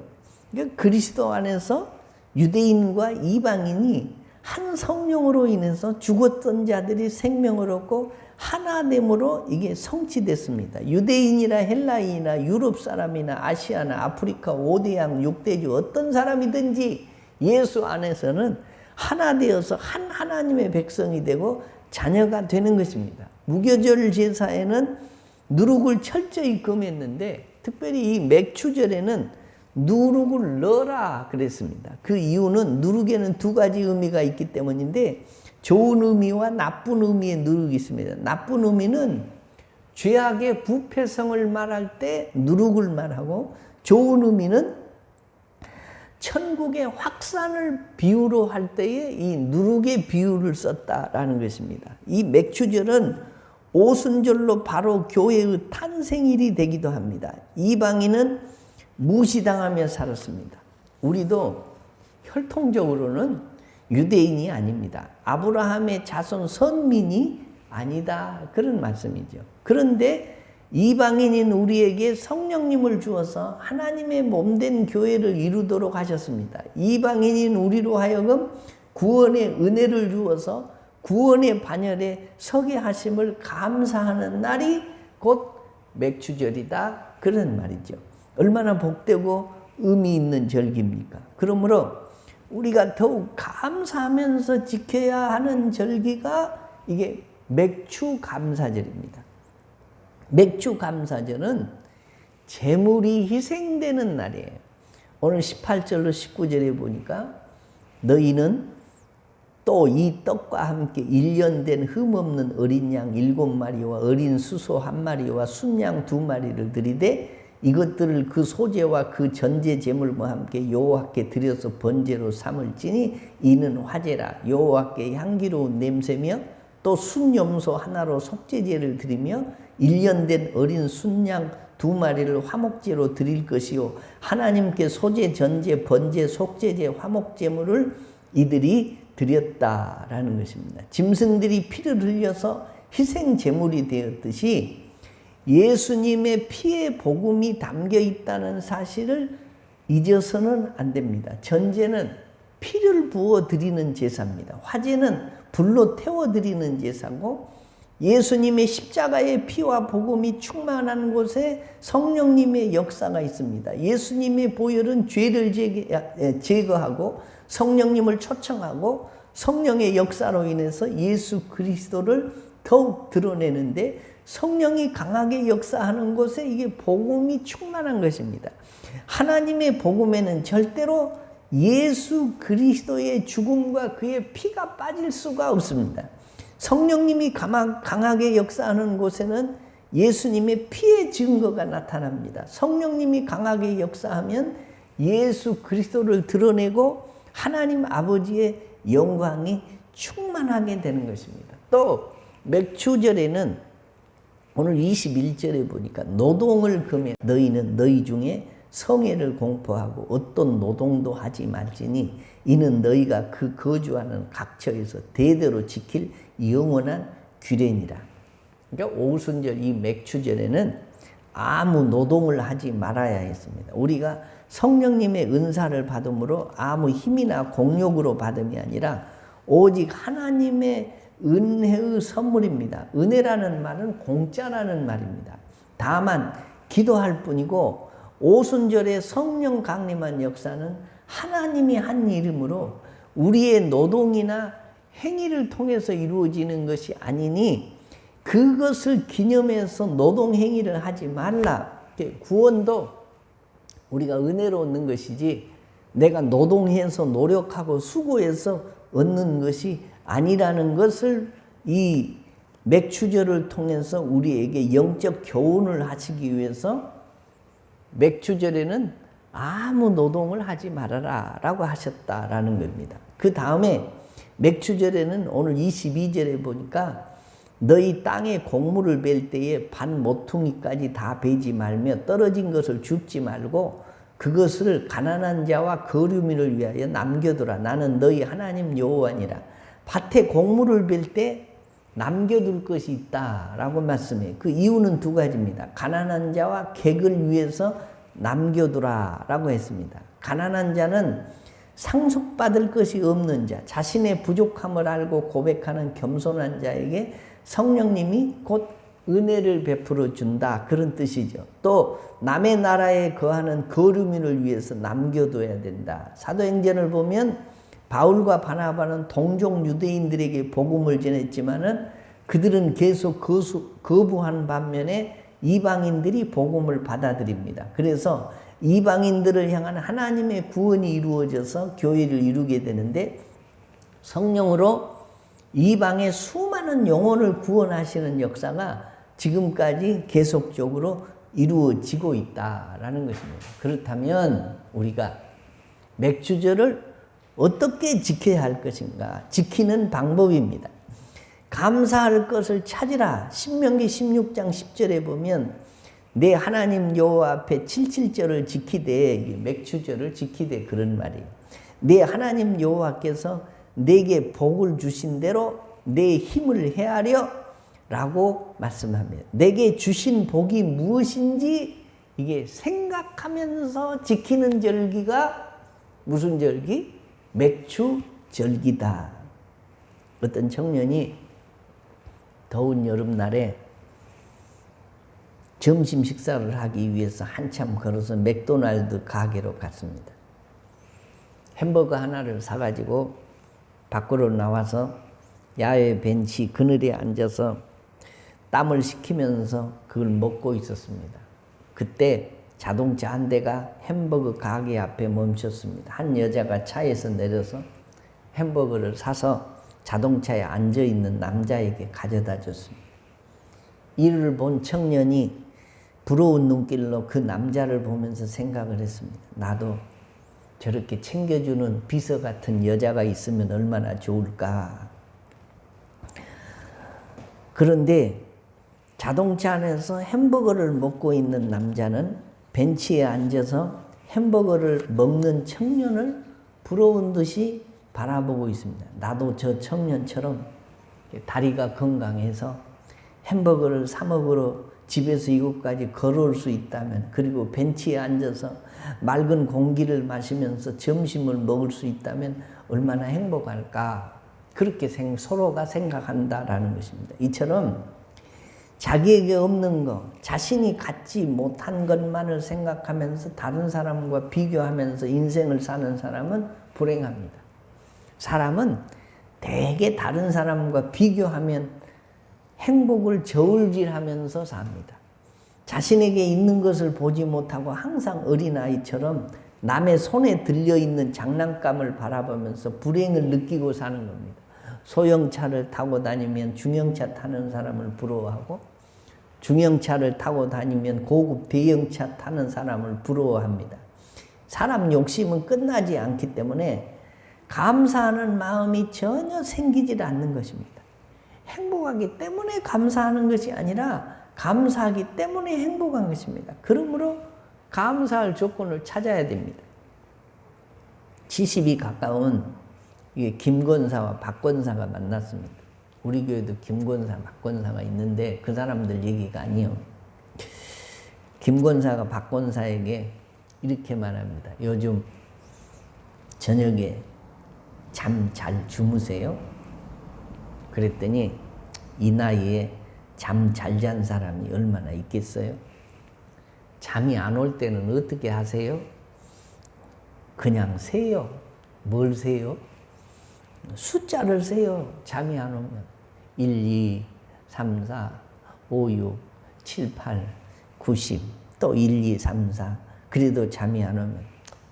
그러니까 그리스도 안에서 유대인과 이방인이 한 성령으로 인해서 죽었던 자들이 생명을 얻고 하나됨으로 이게 성취됐습니다. 유대인이나 헬라인이나 유럽 사람이나 아시아나 아프리카 5대양 6대주 어떤 사람이든지 예수 안에서는 하나 되어서 한 하나님의 백성이 되고 자녀가 되는 것입니다. 무교절 제사에는 누룩을 철저히 금했는데 특별히 이 맥추절에는 누룩을 넣어라 그랬습니다. 그 이유는 누룩에는 두 가지 의미가 있기 때문인데 좋은 의미와 나쁜 의미의 누룩이 있습니다. 나쁜 의미는 죄악의 부패성을 말할 때 누룩을 말하고, 좋은 의미는 천국의 확산을 비유로 할 때에 이 누룩의 비유를 썼다라는 것입니다. 이 맥추절은 오순절로 바로 교회의 탄생일이 되기도 합니다. 이방인은 무시당하며 살았습니다. 우리도 혈통적으로는 유대인이 아닙니다. 아브라함의 자손 선민이 아니다, 그런 말씀이죠. 그런데 이방인인 우리에게 성령님을 주어서 하나님의 몸된 교회를 이루도록 하셨습니다. 이방인인 우리로 하여금 구원의 은혜를 주어서 구원의 반열에 서게 하심을 감사하는 날이 곧 맥추절이다, 그런 말이죠. 얼마나 복되고 의미 있는 절기입니까? 그러므로 우리가 더욱 감사하면서 지켜야 하는 절기가 이게 맥추감사절입니다. 맥추감사절은 제물이 희생되는 날이에요. 오늘 18절로 19절에 보니까 너희는 또 이 떡과 함께 1년 된 흠없는 어린 양 7마리와 어린 수소 1마리와 순양 2마리를 드리되 이것들을 그 소제와 그 전제 제물과 함께 여호와께 드려서 번제로 삼을지니 이는 화제라. 여호와께 향기로운 냄새며 또 순염소 하나로 속죄제를 드리며 1년 된 어린 순양 2마리를 화목제로 드릴 것이요 하나님께 소제, 전제, 번제, 속죄제, 화목제물을 이들이 드렸다라는 것입니다. 짐승들이 피를 흘려서 희생제물이 되었듯이 예수님의 피의 복음이 담겨 있다는 사실을 잊어서는 안 됩니다. 전제는 피를 부어 드리는 제사입니다. 화제는 불로 태워 드리는 제사고, 예수님의 십자가의 피와 복음이 충만한 곳에 성령님의 역사가 있습니다. 예수님의 보혈은 죄를 제거하고 성령님을 초청하고 성령의 역사로 인해서 예수 그리스도를 더욱 드러내는데, 성령이 강하게 역사하는 곳에 이게 복음이 충만한 것입니다. 하나님의 복음에는 절대로 예수 그리스도의 죽음과 그의 피가 빠질 수가 없습니다. 성령님이 강하게 역사하는 곳에는 예수님의 피의 증거가 나타납니다. 성령님이 강하게 역사하면 예수 그리스도를 드러내고 하나님 아버지의 영광이 충만하게 되는 것입니다. 또 맥추절에는 오늘 21절에 보니까 노동을 금해 너희는 너희 중에 성회를 공포하고 어떤 노동도 하지 말지니 이는 너희가 그 거주하는 각처에서 대대로 지킬 영원한 규례니라. 그러니까 오순절 이 맥추절에는 아무 노동을 하지 말아야 했습니다. 우리가 성령님의 은사를 받음으로 아무 힘이나 공력으로 받음이 아니라 오직 하나님의 은혜의 선물입니다. 은혜라는 말은 공짜라는 말입니다. 다만 기도할 뿐이고 오순절의 성령 강림한 역사는 하나님이 한 이름으로 우리의 노동이나 행위를 통해서 이루어지는 것이 아니니 그것을 기념해서 노동 행위를 하지 말라. 구원도 우리가 은혜로 얻는 것이지 내가 노동해서 노력하고 수고해서 얻는 것이 아니라는 것을 이 맥추절을 통해서 우리에게 영적 교훈을 하시기 위해서 맥추절에는 아무 노동을 하지 말아라 라고 하셨다라는 겁니다. 그 다음에 맥추절에는 오늘 22절에 보니까 너희 땅에 곡물을 벨 때에 반 모퉁이까지 다 베지 말며 떨어진 것을 줍지 말고 그것을 가난한 자와 거류민을 위하여 남겨두라. 나는 너희 하나님 여호와니라. 밭에 곡물을 벨 때 남겨둘 것이 있다라고 말씀해요. 그 이유는 두 가지입니다. 가난한 자와 객을 위해서 남겨두라라고 했습니다. 가난한 자는 상속받을 것이 없는 자, 자신의 부족함을 알고 고백하는 겸손한 자에게 성령님이 곧 은혜를 베풀어 준다, 그런 뜻이죠. 또 남의 나라에 거하는 거류민을 위해서 남겨둬야 된다. 사도행전을 보면 바울과 바나바는 동족 유대인들에게 복음을 전했지만은 그들은 계속 거부한 반면에 이방인들이 복음을 받아들입니다. 그래서 이방인들을 향한 하나님의 구원이 이루어져서 교회를 이루게 되는데, 성령으로 이방의 수많은 영혼을 구원하시는 역사가 지금까지 계속적으로 이루어지고 있다라는 것입니다. 그렇다면 우리가 맥주절을 어떻게 지켜야 할 것인가? 지키는 방법입니다. 감사할 것을 찾으라. 신명기 16장 10절에 보면 내 하나님 여호와 앞에 77절을 지키되, 맥주절을 지키되, 그런 말이에요. 내 하나님 여호와께서 내게 복을 주신 대로 내 힘을 헤아려 라고 말씀합니다. 내게 주신 복이 무엇인지 이게 생각하면서 지키는 절기가 무슨 절기? 맥주절기다. 어떤 청년이 더운 여름날에 점심 식사를 하기 위해서 한참 걸어서 맥도날드 가게로 갔습니다. 햄버거 하나를 사가지고 밖으로 나와서 야외 벤치 그늘에 앉아서 땀을 식히면서 그걸 먹고 있었습니다. 그때 자동차 한 대가 햄버거 가게 앞에 멈췄습니다. 한 여자가 차에서 내려서 햄버거를 사서 자동차에 앉아있는 남자에게 가져다 줬습니다. 이를 본 청년이 부러운 눈길로 그 남자를 보면서 생각을 했습니다. 나도 저렇게 챙겨주는 비서 같은 여자가 있으면 얼마나 좋을까. 그런데 자동차 안에서 햄버거를 먹고 있는 남자는 벤치에 앉아서 햄버거를 먹는 청년을 부러운 듯이 바라보고 있습니다. 나도 저 청년처럼 다리가 건강해서 햄버거를 사 먹으러 집에서 이곳까지 걸어올 수 있다면, 그리고 벤치에 앉아서 맑은 공기를 마시면서 점심을 먹을 수 있다면 얼마나 행복할까. 그렇게 서로가 생각한다라는 것입니다. 이처럼 자기에게 없는 것, 자신이 갖지 못한 것만을 생각하면서 다른 사람과 비교하면서 인생을 사는 사람은 불행합니다. 사람은 대개 다른 사람과 비교하면 행복을 저울질하면서 삽니다. 자신에게 있는 것을 보지 못하고 항상 어린아이처럼 남의 손에 들려있는 장난감을 바라보면서 불행을 느끼고 사는 겁니다. 소형차를 타고 다니면 중형차 타는 사람을 부러워하고, 중형차를 타고 다니면 고급 대형차 타는 사람을 부러워합니다. 사람 욕심은 끝나지 않기 때문에 감사하는 마음이 전혀 생기질 않는 것입니다. 행복하기 때문에 감사하는 것이 아니라 감사하기 때문에 행복한 것입니다. 그러므로 감사할 조건을 찾아야 됩니다. 70이 가까운 김권사와 박권사가 만났습니다. 우리 교회도 김권사, 박권사가 있는데 그 사람들 얘기가 아니에요. 김권사가 박권사에게 이렇게 말합니다. 요즘 저녁에 잠 잘 주무세요? 그랬더니 이 나이에 잠 잘 잔 사람이 얼마나 있겠어요? 잠이 안 올 때는 어떻게 하세요? 그냥 세요. 뭘 세요? 숫자를 세요. 잠이 안 오면 1, 2, 3, 4, 5, 6, 7, 8, 90, 또 1, 2, 3, 4. 그래도 잠이 안 오면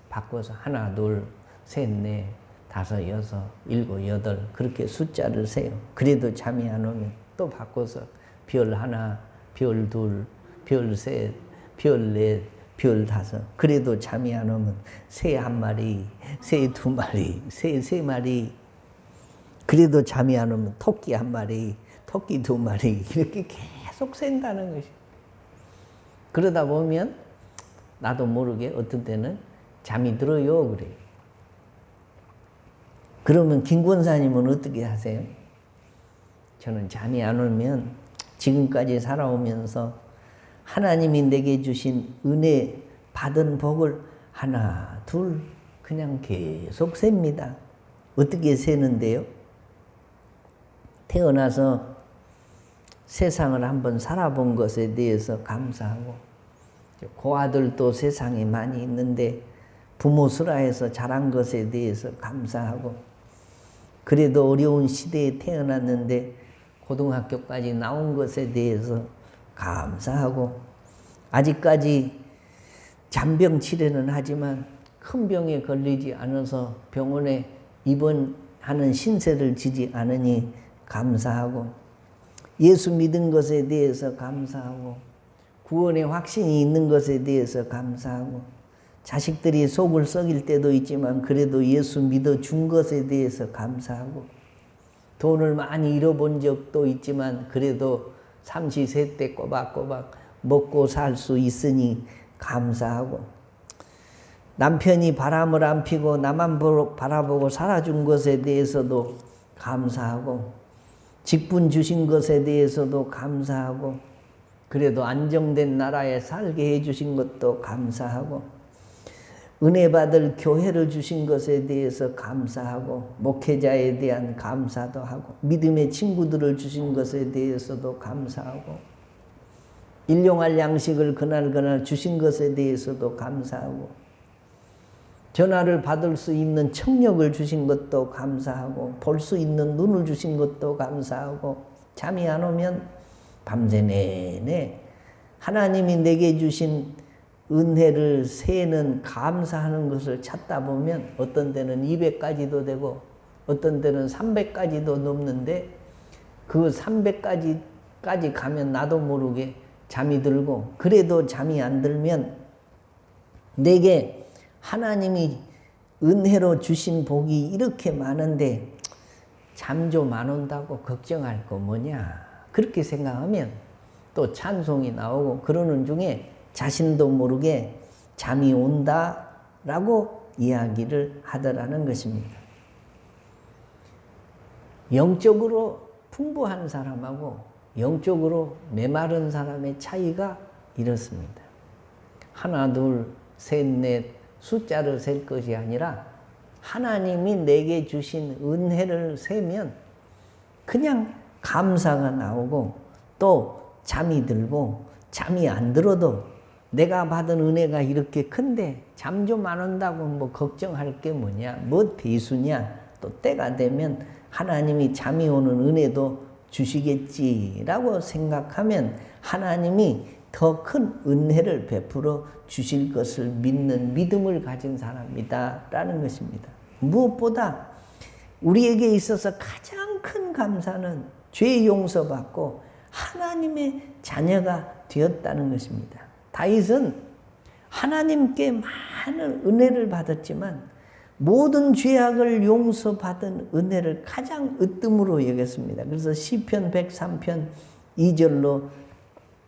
바꿔서 하나, 둘, 셋, 넷, 다섯, 여섯, 일곱, 여덟, 그렇게 숫자를 세요. 그래도 잠이 안 오면 또 바꿔서 별 하나, 별 둘, 별 셋, 별 넷, 별 다섯. 그래도 잠이 안 오면 새 한 마리, 새 두 마리, 새 세 마리. 그래도 잠이 안 오면 토끼 한 마리, 토끼 두 마리, 이렇게 계속 센다는 것이. 그러다 보면 나도 모르게 어떤 때는 잠이 들어요, 그래요. 그러면 김권사님은 어떻게 하세요? 저는 잠이 안 오면 지금까지 살아오면서 하나님이 내게 주신 은혜 받은 복을 하나, 둘, 그냥 계속 셉니다. 어떻게 세는데요? 태어나서 세상을 한번 살아본 것에 대해서 감사하고, 고아들도 세상에 많이 있는데 부모 슬하에서 자란 것에 대해서 감사하고, 그래도 어려운 시대에 태어났는데 고등학교까지 나온 것에 대해서 감사하고, 아직까지 잔병 치료는 하지만 큰 병에 걸리지 않아서 병원에 입원하는 신세를 지지 않으니 감사하고, 예수 믿은 것에 대해서 감사하고, 구원의 확신이 있는 것에 대해서 감사하고, 자식들이 속을 썩일 때도 있지만 그래도 예수 믿어준 것에 대해서 감사하고, 돈을 많이 잃어본 적도 있지만 그래도 삼시세때 꼬박꼬박 먹고 살 수 있으니 감사하고, 남편이 바람을 안 피고 나만 바라보고 살아준 것에 대해서도 감사하고, 직분 주신 것에 대해서도 감사하고, 그래도 안정된 나라에 살게 해주신 것도 감사하고, 은혜 받을 교회를 주신 것에 대해서 감사하고, 목회자에 대한 감사도 하고, 믿음의 친구들을 주신 것에 대해서도 감사하고, 일용할 양식을 그날 주신 것에 대해서도 감사하고, 전화를 받을 수 있는 청력을 주신 것도 감사하고, 볼 수 있는 눈을 주신 것도 감사하고, 잠이 안 오면 밤새 내내 하나님이 내게 주신 은혜를 세는 감사하는 것을 찾다 보면 어떤 때는 200까지도 되고 어떤 때는 300까지도 넘는데, 그 300까지 가면 나도 모르게 잠이 들고, 그래도 잠이 안 들면 내게 하나님이 은혜로 주신 복이 이렇게 많은데 잠 좀 안 온다고 걱정할 거 뭐냐, 그렇게 생각하면 또 찬송이 나오고 그러는 중에 자신도 모르게 잠이 온다라고 이야기를 하더라는 것입니다. 영적으로 풍부한 사람하고 영적으로 메마른 사람의 차이가 이렇습니다. 하나, 둘, 셋, 넷 숫자를 셀 것이 아니라 하나님이 내게 주신 은혜를 세면 그냥 감사가 나오고, 또 잠이 들고, 잠이 안 들어도 내가 받은 은혜가 이렇게 큰데 잠 좀 안 온다고 뭐 걱정할 게 뭐냐, 뭐 대수냐, 또 때가 되면 하나님이 잠이 오는 은혜도 주시겠지라고 생각하면 하나님이 더 큰 은혜를 베풀어 주실 것을 믿는 믿음을 가진 사람이다 라는 것입니다. 무엇보다 우리에게 있어서 가장 큰 감사는 죄 용서받고 하나님의 자녀가 되었다는 것입니다. 다윗은 하나님께 많은 은혜를 받았지만 모든 죄악을 용서받은 은혜를 가장 으뜸으로 여겼습니다. 그래서 시편 103편 2절로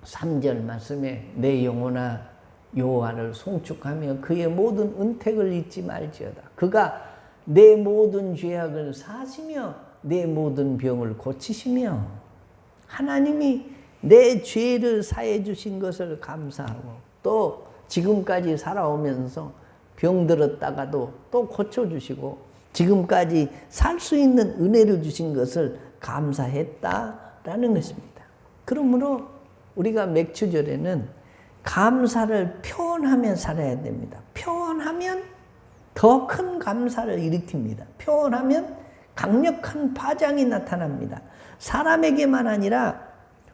3절 말씀에 내 영혼아 여호와를 송축하며 그의 모든 은택을 잊지 말지어다. 그가 내 모든 죄악을 사시며 내 모든 병을 고치시며, 하나님이 내 죄를 사해 주신 것을 감사하고, 또 지금까지 살아오면서 병들었다가도 또 고쳐주시고 지금까지 살 수 있는 은혜를 주신 것을 감사했다라는 것입니다. 그러므로 우리가 맥추절에는 감사를 표현하며 살아야 됩니다. 표현하면 더 큰 감사를 일으킵니다. 표현하면 강력한 파장이 나타납니다. 사람에게만 아니라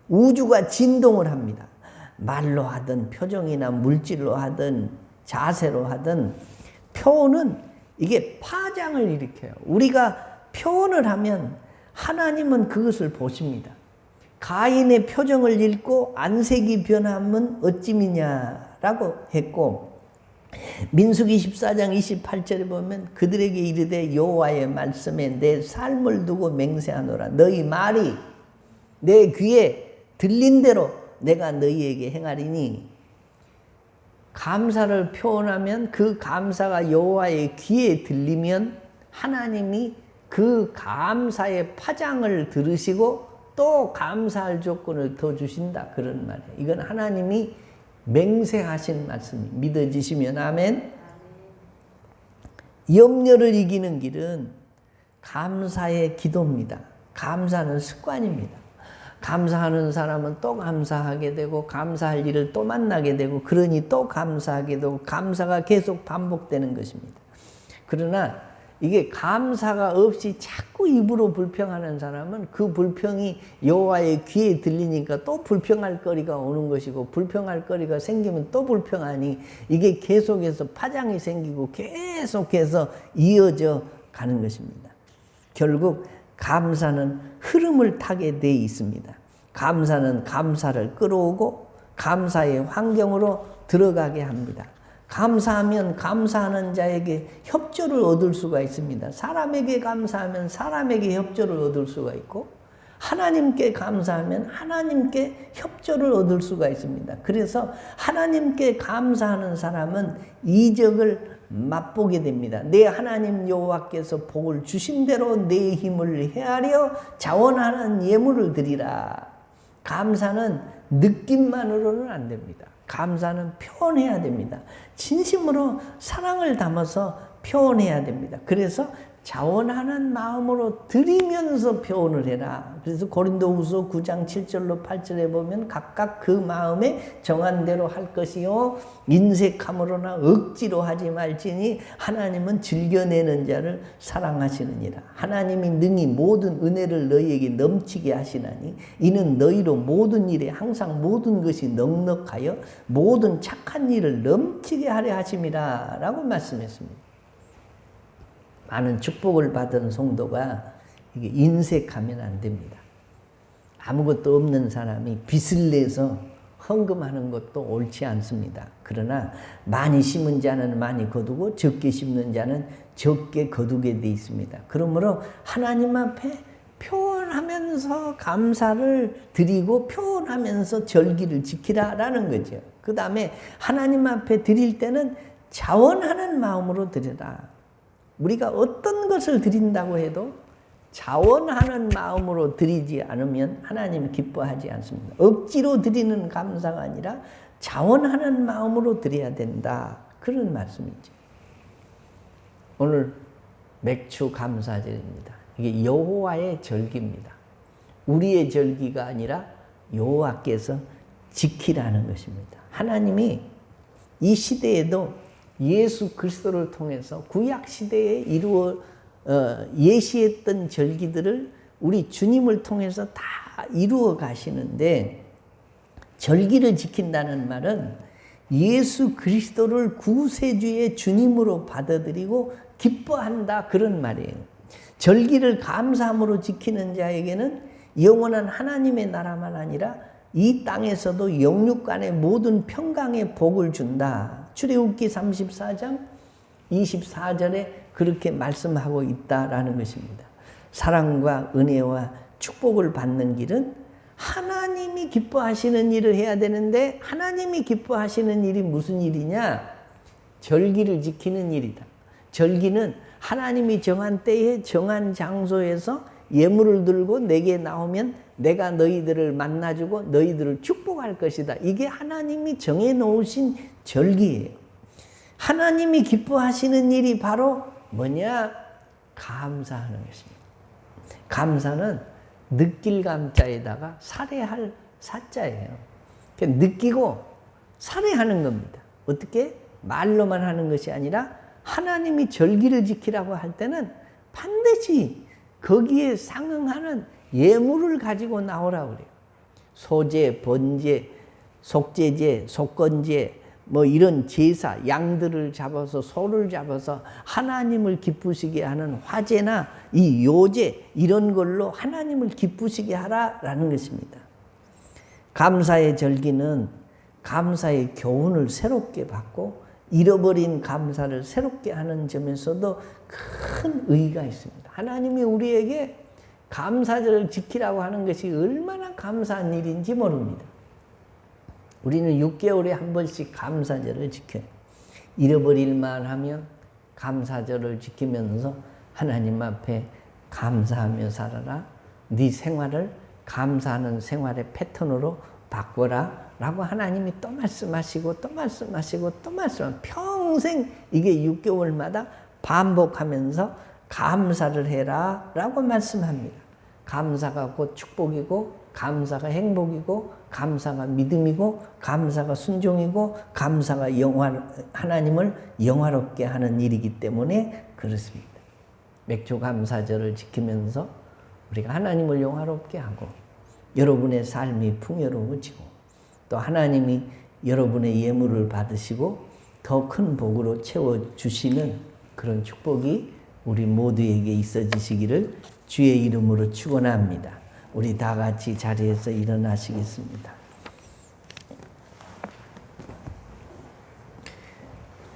우주가 진동을 합니다. 말로 하든 표정이나 물질로 하든 자세로 하든 표현은 이게 파장을 일으켜요. 우리가 표현을 하면 하나님은 그것을 보십니다. 가인의 표정을 읽고 안색이 변함은 어찌미냐라고 했고, 민수기 14장 28절에 보면 그들에게 이르되 여호와의 말씀에 내 삶을 두고 맹세하노라. 너희 말이 내 귀에 들린 대로 내가 너희에게 행하리니, 감사를 표현하면 그 감사가 여호와의 귀에 들리면 하나님이 그 감사의 파장을 들으시고 또 감사할 조건을 더 주신다, 그런 말이에요. 이건 하나님이 맹세하신 말씀이 믿어지시면 아멘. 염려를 이기는 길은 감사의 기도입니다. 감사는 습관입니다. 감사하는 사람은 또 감사하게 되고 감사할 일을 또 만나게 되고 그러니 또 감사하게 되고 감사가 계속 반복되는 것입니다. 그러나 이게 감사가 없이 자꾸 입으로 불평하는 사람은 그 불평이 여호와의 귀에 들리니까 또 불평할 거리가 오는 것이고 불평할 거리가 생기면 또 불평하니 이게 계속해서 파장이 생기고 계속해서 이어져 가는 것입니다. 결국 감사는 흐름을 타게 돼 있습니다. 감사는 감사를 끌어오고 감사의 환경으로 들어가게 합니다. 감사하면 감사하는 자에게 협조를 얻을 수가 있습니다. 사람에게 감사하면 사람에게 협조를 얻을 수가 있고 하나님께 감사하면 하나님께 협조를 얻을 수가 있습니다. 그래서 하나님께 감사하는 사람은 이적을 맛보게 됩니다. 내 하나님 여호와께서 복을 주신 대로 내 힘을 헤아려 자원하는 예물을 드리라. 감사는 느낌만으로는 안 됩니다. 감사는 표현해야 됩니다. 진심으로 사랑을 담아서 표현해야 됩니다. 그래서 자원하는 마음으로 드리면서 표현을 해라. 그래서 고린도후서 9장 7절로 8절에 보면 각각 그 마음에 정한 대로 할 것이요 인색함으로나 억지로 하지 말지니 하나님은 즐겨내는 자를 사랑하시느니라. 하나님이 능히 모든 은혜를 너희에게 넘치게 하시나니 이는 너희로 모든 일에 항상 모든 것이 넉넉하여 모든 착한 일을 넘치게 하려 하심이라 라고 말씀했습니다. 많은 축복을 받은 성도가 이게 인색하면 안 됩니다. 아무것도 없는 사람이 빚을 내서 헌금하는 것도 옳지 않습니다. 그러나 많이 심은 자는 많이 거두고 적게 심는 자는 적게 거두게 돼 있습니다. 그러므로 하나님 앞에 표현하면서 감사를 드리고 표현하면서 절기를 지키라라는 거죠. 그 다음에 하나님 앞에 드릴 때는 자원하는 마음으로 드려라. 우리가 어떤 것을 드린다고 해도 자원하는 마음으로 드리지 않으면 하나님이 기뻐하지 않습니다. 억지로 드리는 감사가 아니라 자원하는 마음으로 드려야 된다. 그런 말씀이죠. 오늘 맥주 감사절입니다. 이게 여호와의 절기입니다. 우리의 절기가 아니라 여호와께서 지키라는 것입니다. 하나님이 이 시대에도 예수 그리스도를 통해서 구약 시대에 예시했던 절기들을 우리 주님을 통해서 다 이루어 가시는데 절기를 지킨다는 말은 예수 그리스도를 구세주의 주님으로 받아들이고 기뻐한다 그런 말이에요. 절기를 감사함으로 지키는 자에게는 영원한 하나님의 나라만 아니라 이 땅에서도 영육간의 모든 평강의 복을 준다. 출애굽기 34장 24절에 그렇게 말씀하고 있다라는 것입니다. 사랑과 은혜와 축복을 받는 길은 하나님이 기뻐하시는 일을 해야 되는데 하나님이 기뻐하시는 일이 무슨 일이냐? 절기를 지키는 일이다. 절기는 하나님이 정한 때에 정한 장소에서 예물을 들고 내게 나오면 내가 너희들을 만나주고 너희들을 축복할 것이다. 이게 하나님이 정해놓으신 절기예요. 하나님이 기뻐하시는 일이 바로 뭐냐? 감사하는 것입니다. 감사는 느낄 감자에다가 살해할 사자예요. 느끼고 살해하는 겁니다. 어떻게? 말로만 하는 것이 아니라 하나님이 절기를 지키라고 할 때는 반드시 거기에 상응하는 예물을 가지고 나오라고 그래요. 소제, 번제, 속제제, 속건제 뭐 이런 제사, 양들을 잡아서 소를 잡아서 하나님을 기쁘시게 하는 화제나 이 요제 이런 걸로 하나님을 기쁘시게 하라라는 것입니다. 감사의 절기는 감사의 교훈을 새롭게 받고 잃어버린 감사를 새롭게 하는 점에서도 큰 의의가 있습니다. 하나님이 우리에게 감사절을 지키라고 하는 것이 얼마나 감사한 일인지 모릅니다. 우리는 6개월에 한 번씩 감사절을 지켜요. 잃어버릴만 하면 감사절을 지키면서 하나님 앞에 감사하며 살아라. 네 생활을 감사하는 생활의 패턴으로 바꿔라 라고 하나님이 또 말씀하시고 또 말씀하시고 또 말씀하시고 평생 이게 6개월마다 반복하면서 감사를 해라 라고 말씀합니다. 감사가 곧 축복이고, 감사가 행복이고, 감사가 믿음이고, 감사가 순종이고, 감사가 하나님을 영화롭게 하는 일이기 때문에 그렇습니다. 맥주 감사절을 지키면서 우리가 하나님을 영화롭게 하고, 여러분의 삶이 풍요로워지고, 또 하나님이 여러분의 예물을 받으시고 더 큰 복으로 채워주시는 그런 축복이 우리 모두에게 있어지시기를 주의 이름으로 축원합니다. 우리 다 같이 자리에서 일어나시겠습니다.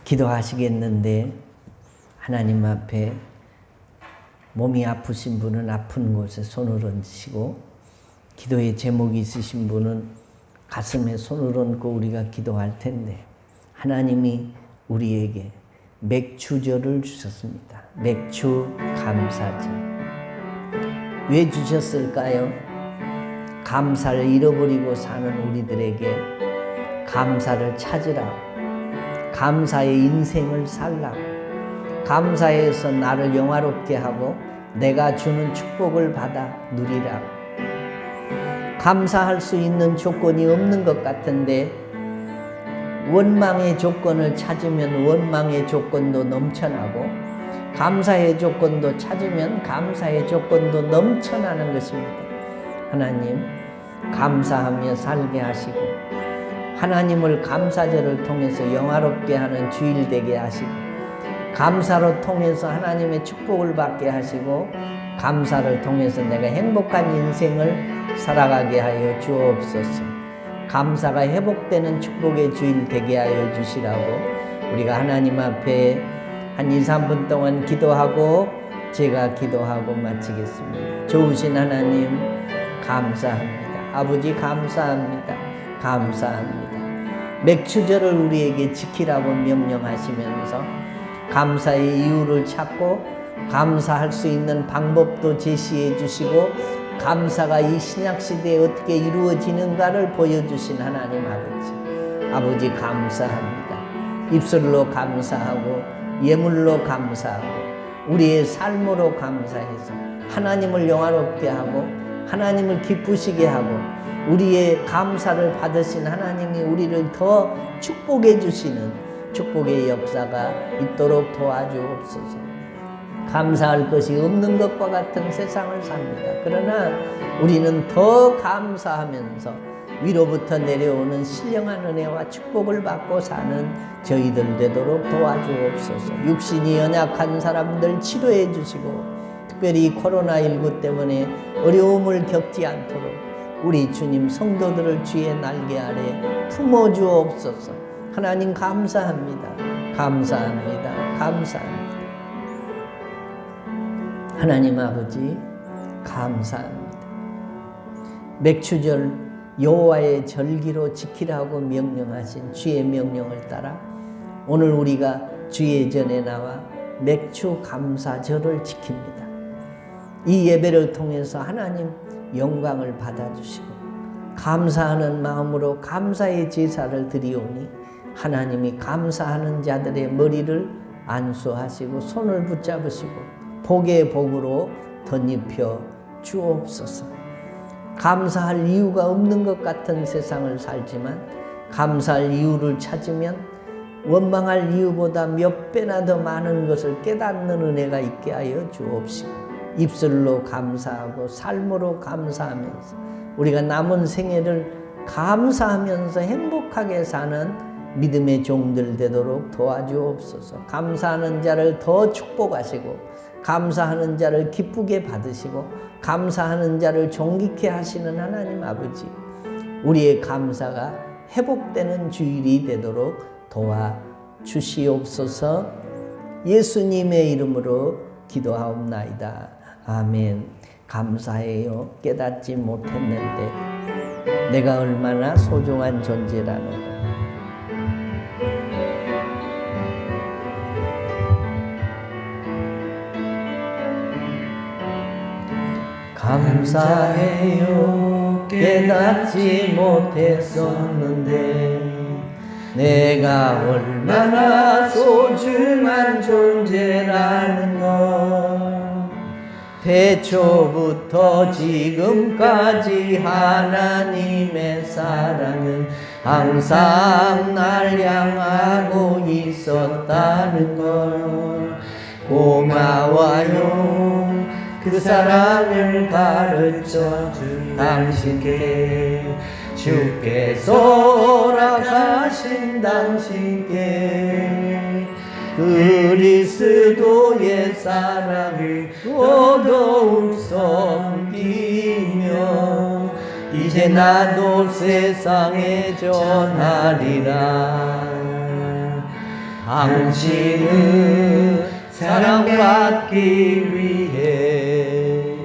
기도하시겠는데 하나님 앞에 몸이 아프신 분은 아픈 곳에 손을 얹으시고, 기도의 제목이 있으신 분은 가슴에 손을 얹고 우리가 기도할 텐데, 하나님이 우리에게 맥주절을 주셨습니다. 맥주 감사절. 왜 주셨을까요? 감사를 잃어버리고 사는 우리들에게 감사를 찾으라고, 감사의 인생을 살라고, 감사해서 나를 영화롭게 하고 내가 주는 축복을 받아 누리라고. 감사할 수 있는 조건이 없는 것 같은데, 원망의 조건을 찾으면 원망의 조건도 넘쳐나고, 감사의 조건도 찾으면 감사의 조건도 넘쳐나는 것입니다. 하나님, 감사하며 살게 하시고, 하나님을 감사절을 통해서 영화롭게 하는 주일 되게 하시고, 감사로 통해서 하나님의 축복을 받게 하시고, 감사를 통해서 내가 행복한 인생을 살아가게 하여 주옵소서. 감사가 회복되는 축복의 주일 되게 하여 주시라고 우리가 하나님 앞에 한 2, 3분 동안 기도하고 제가 기도하고 마치겠습니다. 좋으신 하나님 감사합니다. 아버지 감사합니다. 감사합니다. 맥주절을 우리에게 지키라고 명령하시면서 감사의 이유를 찾고 감사할 수 있는 방법도 제시해 주시고, 감사가 이 신약시대에 어떻게 이루어지는가를 보여주신 하나님 아버지 감사합니다. 입술로 감사하고 예물로 감사하고 우리의 삶으로 감사해서 하나님을 영화롭게 하고 하나님을 기쁘시게 하고, 우리의 감사를 받으신 하나님이 우리를 더 축복해 주시는 축복의 역사가 있도록 도와주옵소서. 감사할 것이 없는 것과 같은 세상을 삽니다. 그러나 우리는 더 감사하면서 위로부터 내려오는 신령한 은혜와 축복을 받고 사는 저희들 되도록 도와주옵소서. 육신이 연약한 사람들 치료해 주시고, 특별히 코로나19 때문에 어려움을 겪지 않도록 우리 주님 성도들을 주의 날개 아래 품어주옵소서. 하나님 감사합니다. 감사합니다. 감사합니다. 하나님 아버지 감사합니다. 맥주절 여호와의 절기로 지키라고 명령하신 주의 명령을 따라 오늘 우리가 주의 전에 나와 맥주 감사절을 지킵니다. 이 예배를 통해서 하나님 영광을 받아주시고 감사하는 마음으로 감사의 제사를 드리오니 하나님이 감사하는 자들의 머리를 안수하시고 손을 붙잡으시고 복의 복으로 덧입혀 주옵소서. 감사할 이유가 없는 것 같은 세상을 살지만 감사할 이유를 찾으면 원망할 이유보다 몇 배나 더 많은 것을 깨닫는 은혜가 있게 하여 주옵시고, 입술로 감사하고 삶으로 감사하면서 우리가 남은 생애를 감사하면서 행복하게 사는 믿음의 종들 되도록 도와주옵소서. 감사하는 자를 더 축복하시고 감사하는 자를 기쁘게 받으시고 감사하는 자를 존귀케 하시는 하나님 아버지, 우리의 감사가 회복되는 주일이 되도록 도와주시옵소서. 예수님의 이름으로 기도하옵나이다. 아멘. 감사해요. 깨닫지 못했는데 내가 얼마나 소중한 존재라는 것. 감사해요. 깨닫지 못했었는데 내가 얼마나 소중한 존재라는 것. 태초부터 지금까지 하나님의 사랑은 항상 날 향하고 있었다는 걸. 고마워요. 그 사랑을 가르쳐 준 당신께, 주께서 허락하신 당신께 그리스도의 사랑을 더더욱 섬기며 이제 나도 세상에 전하리라. 당신은 사랑받기 위해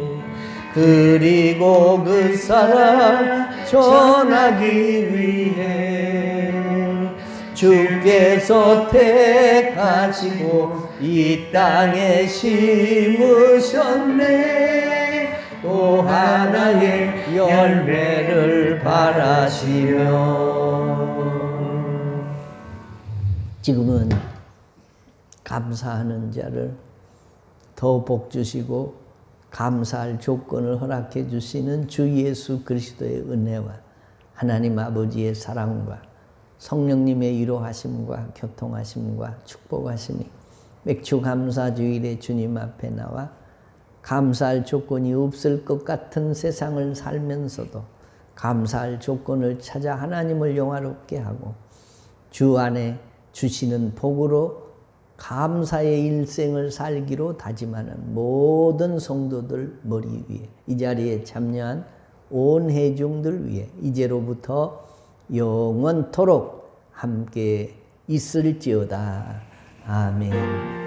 그리고 그 사랑 전하기 위해 주께서 택하시고 이 땅에 심으셨네. 또 하나의 열매를 바라시며. 지금은 감사하는 자를 더 복 주시고 감사할 조건을 허락해 주시는 주 예수 그리스도의 은혜와 하나님 아버지의 사랑과 성령님의 위로하심과 교통하심과 축복하심이 맥주 감사 주일에 주님 앞에 나와 감사할 조건이 없을 것 같은 세상을 살면서도 감사할 조건을 찾아 하나님을 영화롭게 하고 주 안에 주시는 복으로 감사의 일생을 살기로 다짐하는 모든 성도들 머리 위에, 이 자리에 참여한 온 회중들 위해 이제로부터 영원토록 함께 있을지어다. 아멘.